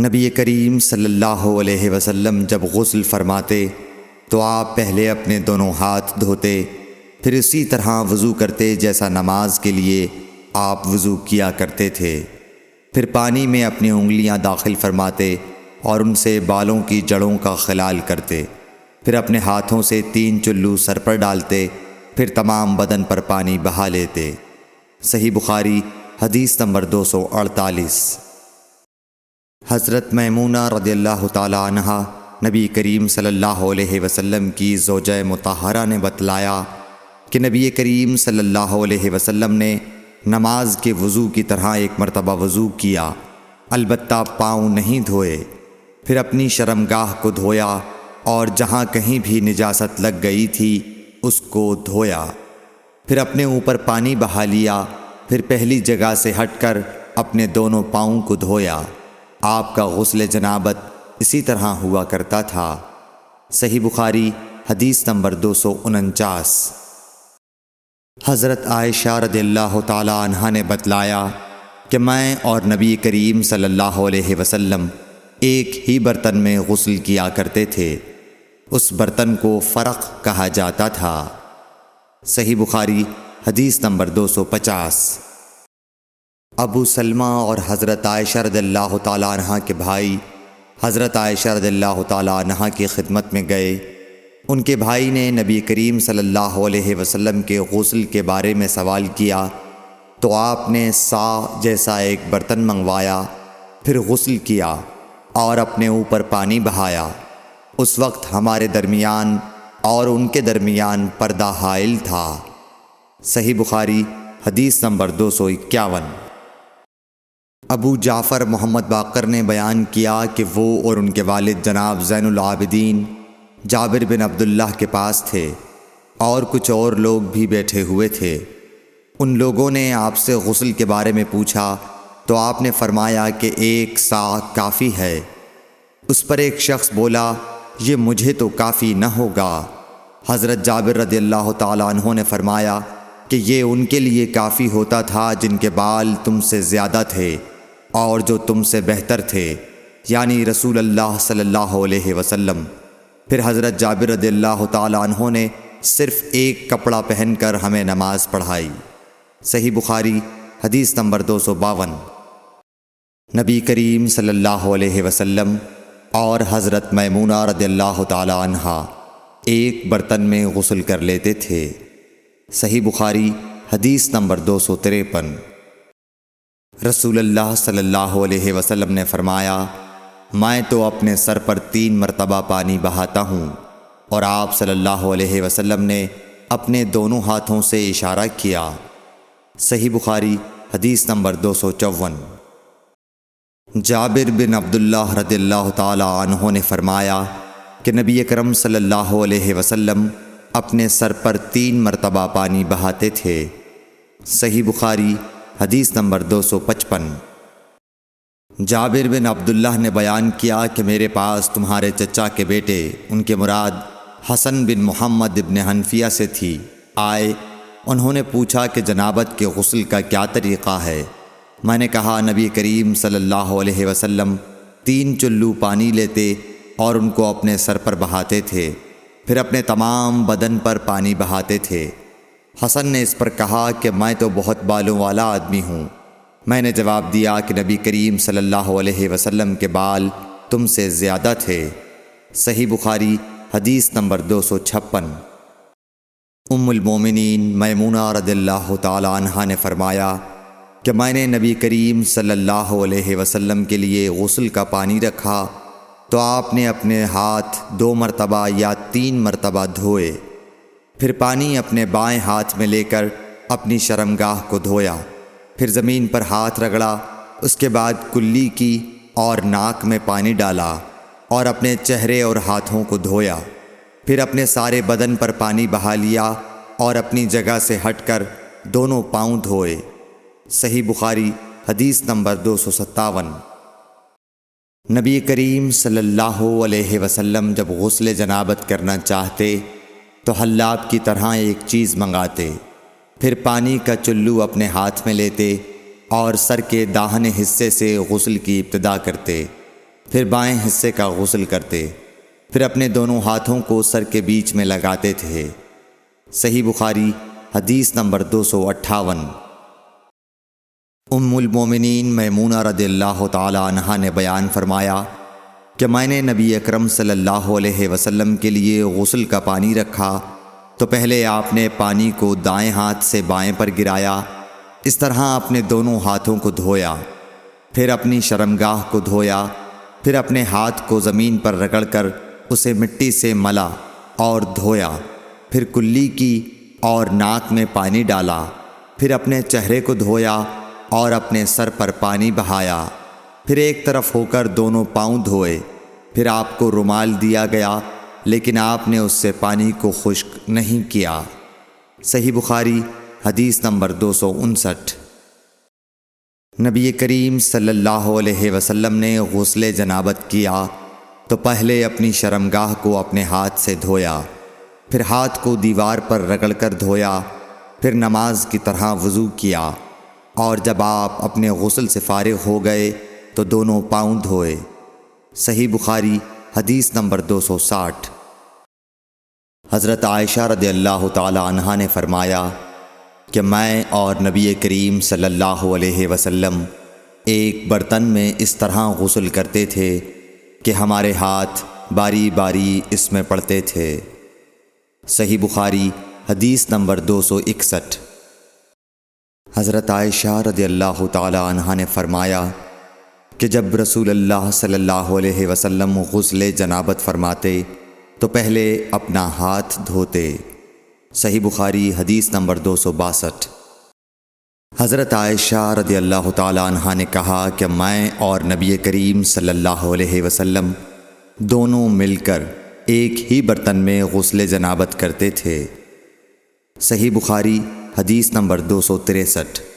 نبی کریم صلی اللہ علیہ وسلم جب غسل فرماتے تو آپ پہلے اپنے دونوں ہاتھ دھوتے، پھر اسی طرح وضو کرتے جیسا نماز کے لیے آپ وضو کیا کرتے تھے۔ پھر پانی میں اپنی انگلیاں داخل فرماتے اور ان سے بالوں کی جڑوں کا خلال کرتے، پھر اپنے ہاتھوں سے 3 چلو سر پر ڈالتے، پھر تمام بدن پر پانی بہا لیتے۔ صحیح بخاری حدیث نمبر 248۔ حضرت میمونہ رضی اللہ تعالی عنہا نبی کریم صلی اللہ علیہ وسلم کی زوجہ مطہرہ نے بتلایا کہ نبی کریم صلی اللہ علیہ وسلم نے نماز کے وضو کی طرح ایک مرتبہ وضو کیا، البتہ پاؤں نہیں دھوئے، پھر اپنی شرمگاہ کو دھویا اور جہاں کہیں بھی نجاست لگ گئی تھی اس کو دھویا، پھر اپنے اوپر پانی بہا لیا، پھر پہلی جگہ سے ہٹ کر اپنے دونوں پاؤں کو دھویا۔ آپ کا غسل جنابت اسی طرح ہوا کرتا تھا۔ صحیح بخاری حدیث نمبر 249۔ حضرت عائشہ رضی اللہ تعالی عنہا نے بتلایا کہ میں اور نبی کریم صلی اللہ علیہ وسلم ایک ہی برتن میں غسل کیا کرتے تھے، اس برتن کو فرق کہا جاتا تھا۔ صحیح بخاری حدیث نمبر 250۔ ابو سلمہ اور حضرت عائشہ رضی اللہ تعالی عنہا کے بھائی حضرت عائشہ رضی اللہ تعالی عنہا کی خدمت میں گئے۔ ان کے بھائی نے نبی کریم صلی اللہ علیہ وسلم کے غسل کے بارے میں سوال کیا تو آپ نے سا جیسا ایک برتن منگوایا، پھر غسل کیا اور اپنے اوپر پانی بہایا۔ اس وقت ہمارے درمیان اور ان کے درمیان پردہ حائل تھا۔ صحیح بخاری حدیث نمبر 251۔ ابو جعفر محمد باقر نے بیان کیا کہ وہ اور ان کے والد جناب زین العابدین جابر بن عبداللہ کے پاس تھے اور کچھ اور لوگ بھی بیٹھے ہوئے تھے۔ ان لوگوں نے آپ سے غسل کے بارے میں پوچھا تو آپ نے فرمایا کہ 1 سا کافی ہے۔ اس پر ایک شخص بولا، یہ مجھے تو کافی نہ ہوگا۔ حضرت جابر رضی اللہ تعالیٰ عنہ نے فرمایا کہ یہ ان کے لیے کافی ہوتا تھا جن کے بال تم سے زیادہ تھے اور جو تم سے بہتر تھے، یعنی رسول اللہ صلی اللہ علیہ وسلم۔ پھر حضرت جابر رضی اللہ تعالیٰ عنہ نے صرف ایک کپڑا پہن کر ہمیں نماز پڑھائی۔ صحیح بخاری حدیث نمبر 252۔ نبی کریم صلی اللہ علیہ وسلم اور حضرت میمونہ رضی اللہ تعالیٰ عنہا ایک برتن میں غسل کر لیتے تھے۔ صحیح بخاری حدیث نمبر 253۔ رسول اللہ صلی اللہ علیہ وسلم نے فرمایا، میں تو اپنے سر پر 3 مرتبہ پانی بہاتا ہوں، اور آپ صلی اللہ علیہ وسلم نے اپنے دونوں ہاتھوں سے اشارہ کیا۔ صحیح بخاری حدیث نمبر 254۔ جابر بن عبداللہ رضی اللہ تعالی عنہ نے فرمایا کہ نبی اکرم صلی اللہ علیہ وسلم اپنے سر پر 3 مرتبہ پانی بہاتے تھے۔ صحیح بخاری حدیث نمبر 255۔ جابر بن عبداللہ نے بیان کیا کہ میرے پاس تمہارے چچا کے بیٹے، ان کے مراد حسن بن محمد ابن حنفیہ سے تھی، آئے۔ انہوں نے پوچھا کہ جنابت کے غسل کا کیا طریقہ ہے؟ میں نے کہا، نبی کریم صلی اللہ علیہ وسلم 3 چلو پانی لیتے اور ان کو اپنے سر پر بہاتے تھے، پھر اپنے تمام بدن پر پانی بہاتے تھے۔ حسن نے اس پر کہا کہ میں تو بہت بالوں والا آدمی ہوں۔ میں نے جواب دیا کہ نبی کریم صلی اللہ علیہ وسلم کے بال تم سے زیادہ تھے۔ صحیح بخاری حدیث نمبر 256۔ ام المومنین میمونہ رضی اللہ تعالی عنہا نے فرمایا کہ میں نے نبی کریم صلی اللہ علیہ وسلم کے لیے غسل کا پانی رکھا تو آپ نے اپنے ہاتھ 2 مرتبہ یا 3 مرتبہ دھوئے، پھر پانی اپنے بائیں ہاتھ میں لے کر اپنی شرمگاہ کو دھویا، پھر زمین پر ہاتھ رگڑا، اس کے بعد کلی کی اور ناک میں پانی ڈالا اور اپنے چہرے اور ہاتھوں کو دھویا، پھر اپنے سارے بدن پر پانی بہا لیا اور اپنی جگہ سے ہٹ کر دونوں پاؤں دھوئے۔ صحیح بخاری حدیث نمبر 257۔ نبی کریم صلی اللہ علیہ وسلم جب غسل جنابت کرنا چاہتے تو حلاب کی طرح ایک چیز منگاتے، پھر پانی کا چلو اپنے ہاتھ میں لیتے اور سر کے داہنے حصے سے غسل کی ابتدا کرتے، پھر بائیں حصے کا غسل کرتے، پھر اپنے دونوں ہاتھوں کو سر کے بیچ میں لگاتے تھے۔ صحیح بخاری حدیث نمبر 258۔ ام المومنین میمونہ رضی اللہ تعالی عنہا نے بیان فرمایا کہ میں نے نبی اکرم صلی اللہ علیہ وسلم کے لیے غسل کا پانی رکھا تو پہلے آپ نے پانی کو دائیں ہاتھ سے بائیں پر گرایا، اس طرح اپنے دونوں ہاتھوں کو دھویا، پھر اپنی شرمگاہ کو دھویا، پھر اپنے ہاتھ کو زمین پر رگڑ کر اسے مٹی سے ملا اور دھویا، پھر کلی کی اور ناک میں پانی ڈالا، پھر اپنے چہرے کو دھویا اور اپنے سر پر پانی بہایا، پھر ایک طرف ہو کر دونوں پاؤں دھوئے، پھر آپ کو رومال دیا گیا لیکن آپ نے اس سے پانی کو خشک نہیں کیا۔ صحیح بخاری حدیث نمبر 259۔ نبی کریم صلی اللہ علیہ وسلم نے غسل جنابت کیا تو پہلے اپنی شرمگاہ کو اپنے ہاتھ سے دھویا، پھر ہاتھ کو دیوار پر رگڑ کر دھویا، پھر نماز کی طرح وضو کیا، اور جب آپ اپنے غسل سے فارغ ہو گئے تو دونوں پاؤں دھوئے۔ صحیح بخاری حدیث نمبر 260۔ حضرت عائشہ رضی اللہ تعالی عنہا نے فرمایا کہ میں اور نبی کریم صلی اللہ علیہ وسلم ایک برتن میں اس طرح غسل کرتے تھے کہ ہمارے ہاتھ باری باری اس میں پڑتے تھے۔ صحیح بخاری حدیث نمبر 261۔ حضرت عائشہ رضی اللہ تعالی عنہا نے فرمایا کہ جب رسول اللہ صلی اللہ علیہ وسلم غسل جنابت فرماتے تو پہلے اپنا ہاتھ دھوتے۔ صحیح بخاری حدیث نمبر 262۔ حضرت عائشہ رضی اللہ تعالی عنہا نے کہا کہ میں اور نبی کریم صلی اللہ علیہ وسلم دونوں مل کر ایک ہی برتن میں غسل جنابت کرتے تھے۔ صحیح بخاری حدیث نمبر 263۔